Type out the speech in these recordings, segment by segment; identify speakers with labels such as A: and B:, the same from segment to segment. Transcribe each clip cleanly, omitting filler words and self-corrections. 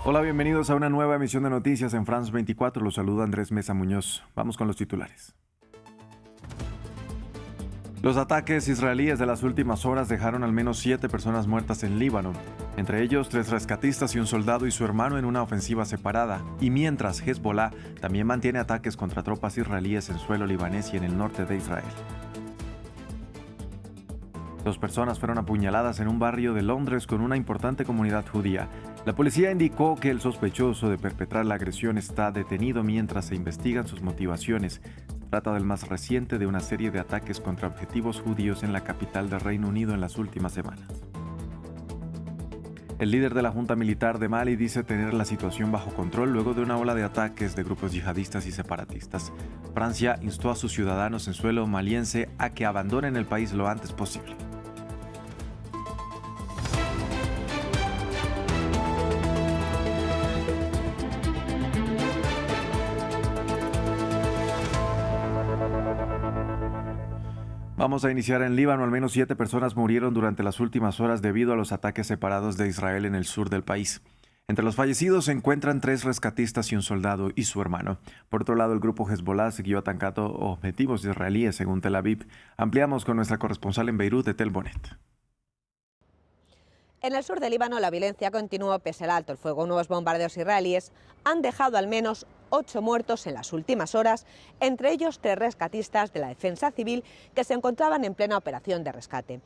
A: Hola, bienvenidos a una nueva emisión de noticias en France 24. Los saluda Andrés Mesa Muñoz. Vamos con los titulares. Los ataques israelíes de las últimas horas dejaron al menos 7 personas muertas en Líbano, entre ellos 3 rescatistas y un soldado y su hermano en una ofensiva separada, y mientras Hezbollah también mantiene ataques contra tropas israelíes en suelo libanés y en el norte de Israel. 2 personas fueron apuñaladas en un barrio de Londres con una importante comunidad judía. La policía indicó que el sospechoso de perpetrar la agresión está detenido mientras se investigan sus motivaciones. Se trata del más reciente de una serie de ataques contra objetivos judíos en la capital del Reino Unido en las últimas semanas. El líder de la Junta Militar de Mali dice tener la situación bajo control luego de una ola de ataques de grupos yihadistas y separatistas. Francia instó a sus ciudadanos en suelo maliense a que abandonen el país lo antes posible. Vamos a iniciar en Líbano. Al menos 7 personas murieron durante las últimas horas debido a los ataques separados de Israel en el sur del país. Entre los fallecidos se encuentran 3 rescatistas y un soldado y su hermano. Por otro lado, el grupo Hezbollah siguió atacando objetivos israelíes, según Tel Aviv. Ampliamos con nuestra corresponsal en Beirut, Etel Bonet.
B: En el sur de Líbano la violencia continuó pese al alto el fuego. Nuevos bombardeos israelíes han dejado al menos 8 muertos en las últimas horas, entre ellos 3 rescatistas de la defensa civil que se encontraban en plena operación de rescate.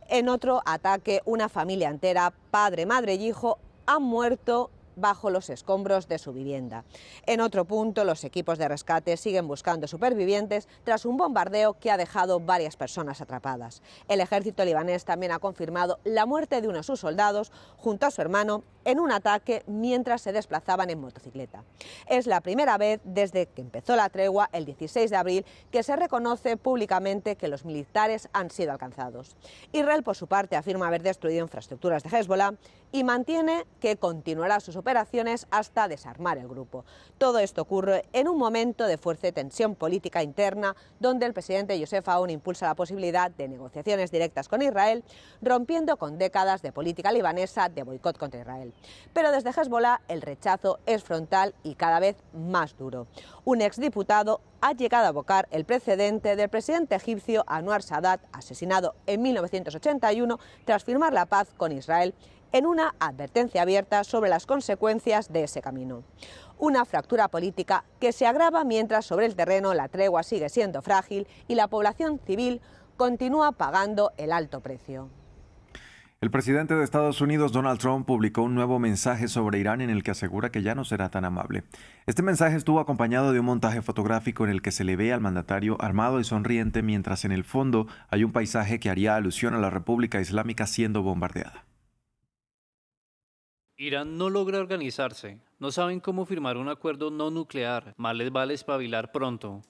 B: En otro ataque, una familia entera, padre, madre y hijo, han muerto bajo los escombros de su vivienda. En otro punto, los equipos de rescate siguen buscando supervivientes tras un bombardeo que ha dejado varias personas atrapadas. El ejército libanés también ha confirmado la muerte de uno de sus soldados junto a su hermano en un ataque mientras se desplazaban en motocicleta. Es la primera vez desde que empezó la tregua el 16 de abril que se reconoce públicamente que los militares han sido alcanzados. Israel, por su parte, afirma haber destruido infraestructuras de Hezbollah y mantiene que continuará sus operaciones hasta desarmar el grupo. Todo esto ocurre en un momento de fuerte tensión política interna, donde el presidente Youssef Aoun impulsa la posibilidad de negociaciones directas con Israel, rompiendo con décadas de política libanesa de boicot contra Israel. Pero desde Hezbollah el rechazo es frontal y cada vez más duro. Un exdiputado ha llegado a evocar el precedente del presidente egipcio Anwar Sadat, asesinado en 1981 tras firmar la paz con Israel, en una advertencia abierta sobre las consecuencias de ese camino. Una fractura política que se agrava mientras sobre el terreno la tregua sigue siendo frágil y la población civil continúa pagando el alto precio.
A: El presidente de Estados Unidos, Donald Trump, publicó un nuevo mensaje sobre Irán en el que asegura que ya no será tan amable. Este mensaje estuvo acompañado de un montaje fotográfico en el que se le ve al mandatario armado y sonriente, mientras en el fondo hay un paisaje que haría alusión a la República Islámica siendo bombardeada.
C: Irán no logra organizarse, no saben cómo firmar un acuerdo no nuclear, más les vale espabilar pronto.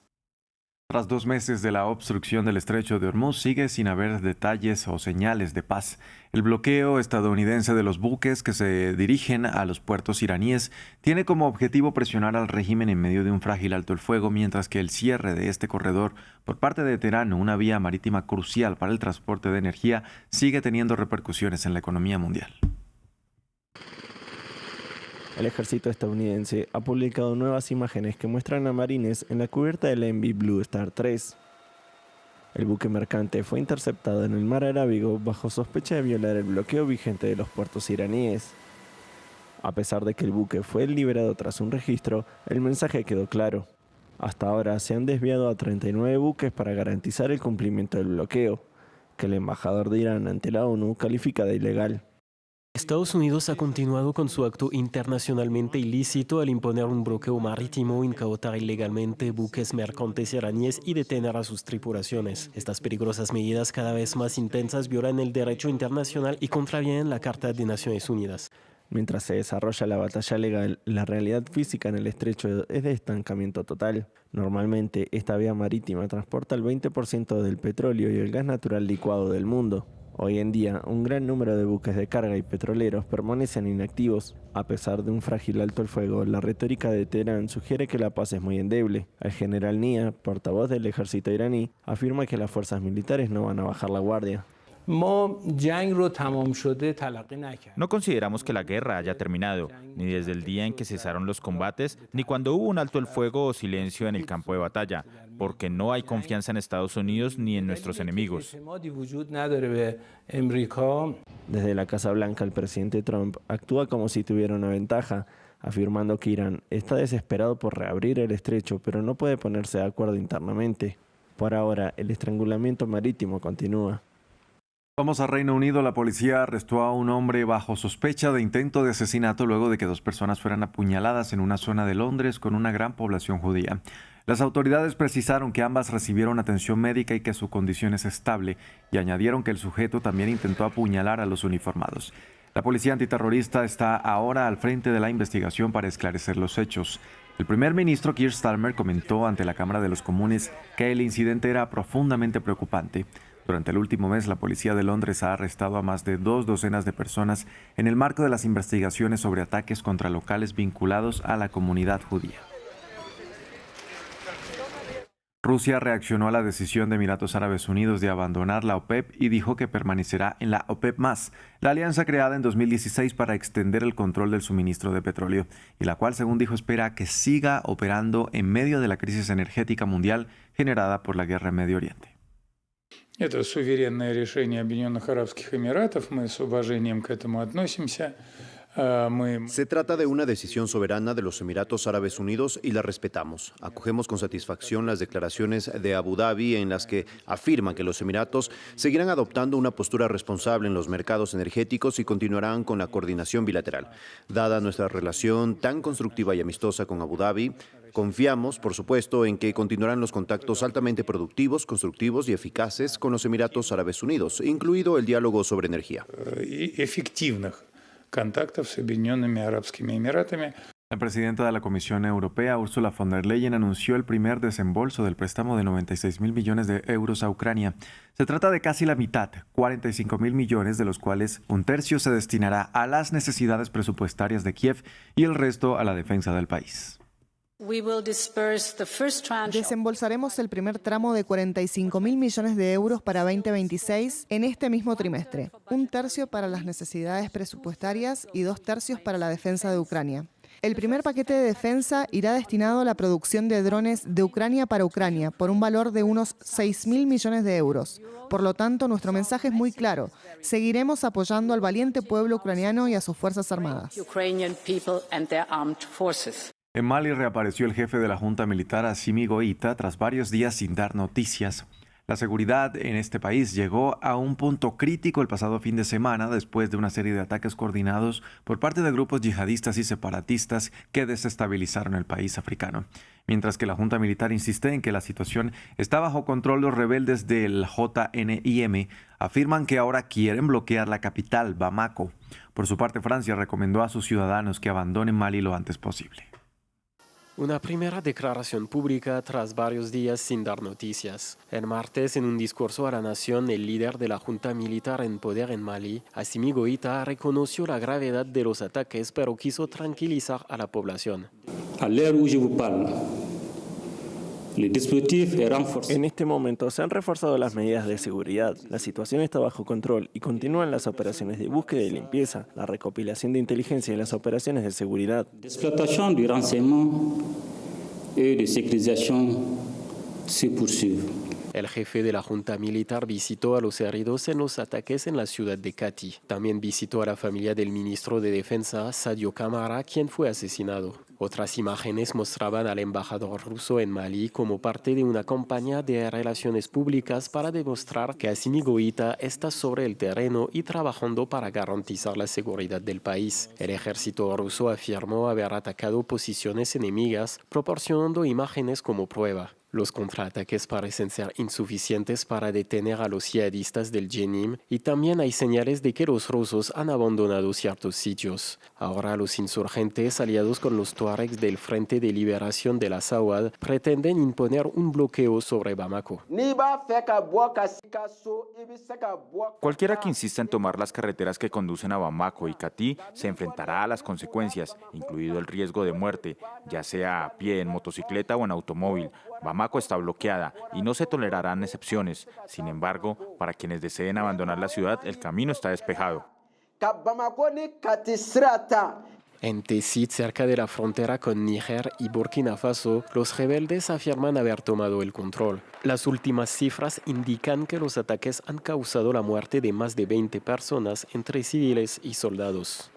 A: Tras 2 meses de la obstrucción del estrecho de Hormuz, sigue sin haber detalles o señales de paz. El bloqueo estadounidense de los buques que se dirigen a los puertos iraníes tiene como objetivo presionar al régimen en medio de un frágil alto el fuego, mientras que el cierre de este corredor por parte de Teherán, una vía marítima crucial para el transporte de energía, sigue teniendo repercusiones en la economía mundial.
D: El ejército estadounidense ha publicado nuevas imágenes que muestran a marines en la cubierta del MV Blue Star 3. El buque mercante fue interceptado en el mar Arábigo bajo sospecha de violar el bloqueo vigente de los puertos iraníes. A pesar de que el buque fue liberado tras un registro, el mensaje quedó claro. Hasta ahora se han desviado a 39 buques para garantizar el cumplimiento del bloqueo, que el embajador de Irán ante la ONU califica de ilegal.
E: Estados Unidos ha continuado con su acto internacionalmente ilícito al imponer un bloqueo marítimo, incautar ilegalmente buques mercantes iraníes y detener a sus tripulaciones. Estas peligrosas medidas cada vez más intensas violan el derecho internacional y contravienen la Carta de Naciones Unidas.
D: Mientras se desarrolla la batalla legal, la realidad física en el estrecho es de estancamiento total. Normalmente, esta vía marítima transporta el 20% del petróleo y el gas natural licuado del mundo. Hoy en día, un gran número de buques de carga y petroleros permanecen inactivos. A pesar de un frágil alto el fuego, la retórica de Teherán sugiere que la paz es muy endeble. El general Nia, portavoz del ejército iraní, afirma que las fuerzas militares no van a bajar la guardia.
F: No consideramos que la guerra haya terminado, ni desde el día en que cesaron los combates, ni cuando hubo un alto el fuego o silencio en el campo de batalla, porque no hay confianza en Estados Unidos ni en nuestros enemigos.
D: Desde la Casa Blanca, el presidente Trump actúa como si tuviera una ventaja, afirmando que Irán está desesperado por reabrir el estrecho, pero no puede ponerse de acuerdo internamente. Por ahora, el estrangulamiento marítimo continúa.
A: Vamos a Reino Unido. La policía arrestó a un hombre bajo sospecha de intento de asesinato luego de que 2 personas fueran apuñaladas en una zona de Londres con una gran población judía. Las autoridades precisaron que ambas recibieron atención médica y que su condición es estable, y añadieron que el sujeto también intentó apuñalar a los uniformados. La policía antiterrorista está ahora al frente de la investigación para esclarecer los hechos. El primer ministro Keir Starmer comentó ante la Cámara de los Comunes que el incidente era profundamente preocupante. Durante el último mes, la policía de Londres ha arrestado a más de 2 docenas de personas en el marco de las investigaciones sobre ataques contra locales vinculados a la comunidad judía. Rusia reaccionó a la decisión de Emiratos Árabes Unidos de abandonar la OPEP y dijo que permanecerá en la OPEP+, la alianza creada en 2016 para extender el control del suministro de petróleo, y la cual, según dijo, espera que siga operando en medio de la crisis energética mundial generada por la guerra en Medio Oriente.
G: Это суверенное решение Объединенных Арабских Эмиратов, мы с уважением к этому относимся.
H: Se trata de una decisión soberana de los Emiratos Árabes Unidos y la respetamos. Acogemos con satisfacción las declaraciones de Abu Dhabi en las que afirman que los Emiratos seguirán adoptando una postura responsable en los mercados energéticos y continuarán con la coordinación bilateral. Dada nuestra relación tan constructiva y amistosa con Abu Dhabi, confiamos, por supuesto, en que continuarán los contactos altamente productivos, constructivos y eficaces con los Emiratos Árabes Unidos, incluido el diálogo sobre energía.
G: Contactos с Объединенными Арабскими Эмиратами.
A: La presidenta de la Comisión Europea, Ursula von der Leyen, anunció el primer desembolso del préstamo de 96.000 millones de euros a Ucrania. Se trata de casi la mitad, 45.000 millones, de los cuales un tercio se destinará a las necesidades presupuestarias de Kiev y el resto a la defensa del país.
I: Desembolsaremos el primer tramo de 45.000 millones de euros para 2026 en este mismo trimestre, 1/3 para las necesidades presupuestarias y 2/3 para la defensa de Ucrania. El primer paquete de defensa irá destinado a la producción de drones de Ucrania para Ucrania por un valor de unos 6.000 millones de euros. Por lo tanto, nuestro mensaje es muy claro. Seguiremos apoyando al valiente pueblo ucraniano y a sus fuerzas armadas.
A: En Mali reapareció el jefe de la junta militar, Assimi Goïta, tras varios días sin dar noticias. La seguridad en este país llegó a un punto crítico el pasado fin de semana después de una serie de ataques coordinados por parte de grupos yihadistas y separatistas que desestabilizaron el país africano. Mientras que la junta militar insiste en que la situación está bajo control, los rebeldes del JNIM afirman que ahora quieren bloquear la capital, Bamako. Por su parte, Francia recomendó a sus ciudadanos que abandonen Mali lo antes posible.
E: Una primera declaración pública tras varios días sin dar noticias. El martes, en un discurso a la nación, el líder de la junta militar en poder en Mali, Assimi Goïta, reconoció la gravedad de los ataques, pero quiso tranquilizar a la población.
D: En este momento se han reforzado las medidas de seguridad, la situación está bajo control y continúan las operaciones de búsqueda y limpieza, la recopilación de inteligencia y las operaciones de seguridad.
E: El jefe de la junta militar visitó a los heridos en los ataques en la ciudad de Kati. También visitó a la familia del ministro de Defensa, Sadio Camara, quien fue asesinado. Otras imágenes mostraban al embajador ruso en Mali como parte de una campaña de relaciones públicas para demostrar que Assimi Goïta está sobre el terreno y trabajando para garantizar la seguridad del país. El ejército ruso afirmó haber atacado posiciones enemigas, proporcionando imágenes como prueba. Los contraataques parecen ser insuficientes para detener a los yihadistas del JNIM y también hay señales de que los rusos han abandonado ciertos sitios. Ahora los insurgentes, aliados con los tuaregs del Frente de Liberación del Azawad, pretenden imponer un bloqueo sobre Bamako.
F: Cualquiera que insista en tomar las carreteras que conducen a Bamako y Kati se enfrentará a las consecuencias, incluido el riesgo de muerte, ya sea a pie, en motocicleta o en automóvil. Bamako Bamako está bloqueada y no se tolerarán excepciones. Sin embargo, para quienes deseen abandonar la ciudad, el camino está despejado.
E: En Tessit, cerca de la frontera con Níger y Burkina Faso, los rebeldes afirman haber tomado el control. Las últimas cifras indican que los ataques han causado la muerte de más de 20 personas, entre civiles y soldados.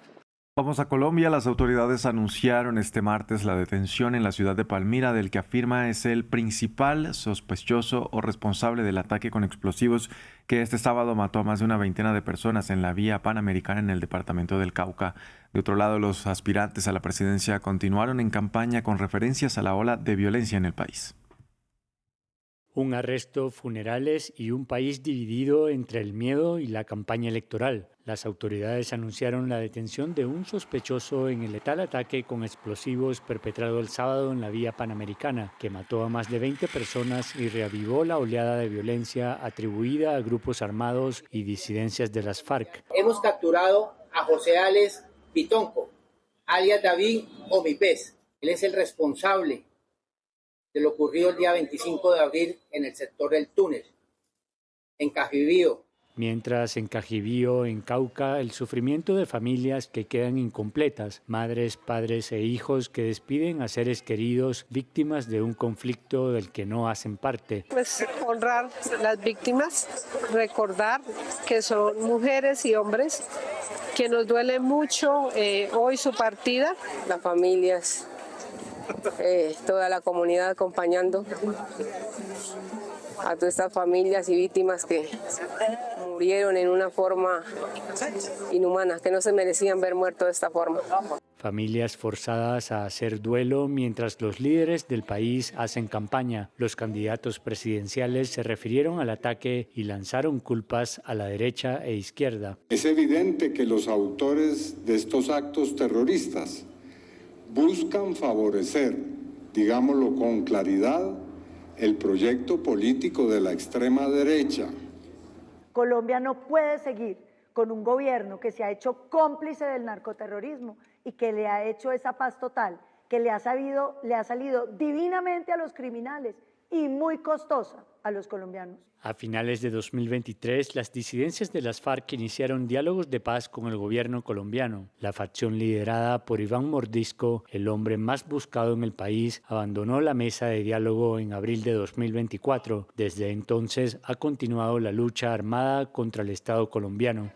A: Vamos a Colombia. Las autoridades anunciaron este martes la detención en la ciudad de Palmira del que afirma es el principal sospechoso o responsable del ataque con explosivos que este sábado mató a más de una veintena de personas en la vía panamericana en el departamento del Cauca. De otro lado, los aspirantes a la presidencia continuaron en campaña con referencias a la ola de violencia en el país.
J: Un arresto, funerales y un país dividido entre el miedo y la campaña electoral. Las autoridades anunciaron la detención de un sospechoso en el letal ataque con explosivos perpetrado el sábado en la vía panamericana, que mató a más de 20 personas y reavivó la oleada de violencia atribuida a grupos armados y disidencias de las FARC.
K: Hemos capturado a José Alex Pitonco, alias David Omipés. Él es el responsable de lo ocurrido el día 25 de abril en el sector del túnel, en Cajibío.
J: Mientras en Cajibío, en Cauca, el sufrimiento de familias que quedan incompletas, madres, padres e hijos que despiden a seres queridos víctimas de un conflicto del que no hacen parte.
L: Pues honrar las víctimas, recordar que son mujeres y hombres, que nos duele mucho hoy su partida.
M: Las familias, toda la comunidad acompañando a todas estas familias y víctimas que murieron en una forma inhumana, que no se merecían ver muertos de esta forma.
J: Familias forzadas a hacer duelo mientras los líderes del país hacen campaña. Los candidatos presidenciales se refirieron al ataque y lanzaron culpas a la derecha e izquierda.
N: Es evidente que los autores de estos actos terroristas buscan favorecer, digámoslo con claridad, el proyecto político de la extrema derecha.
O: Colombia no puede seguir con un gobierno que se ha hecho cómplice del narcoterrorismo y que le ha hecho esa paz total, que le ha salido divinamente a los criminales y muy costosa a los colombianos.
J: A finales de 2023, las disidencias de las FARC iniciaron diálogos de paz con el gobierno colombiano. La facción liderada por Iván Mordisco, el hombre más buscado en el país, abandonó la mesa de diálogo en abril de 2024. Desde entonces ha continuado la lucha armada contra el Estado colombiano.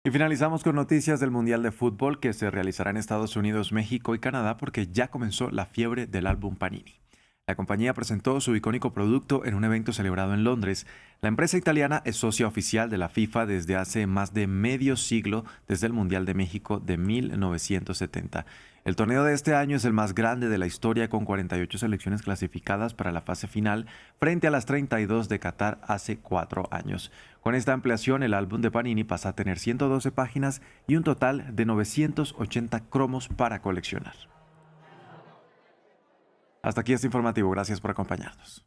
A: Y finalizamos con noticias del Mundial de Fútbol que se realizará en Estados Unidos, México y Canadá porque ya comenzó la fiebre del álbum Panini. La compañía presentó su icónico producto en un evento celebrado en Londres. La empresa italiana es socia oficial de la FIFA desde hace más de medio siglo, desde el Mundial de México de 1970. El torneo de este año es el más grande de la historia, con 48 selecciones clasificadas para la fase final, frente a las 32 de Qatar hace 4 años. Con esta ampliación, el álbum de Panini pasa a tener 112 páginas y un total de 980 cromos para coleccionar. Hasta aquí este informativo. Gracias por acompañarnos.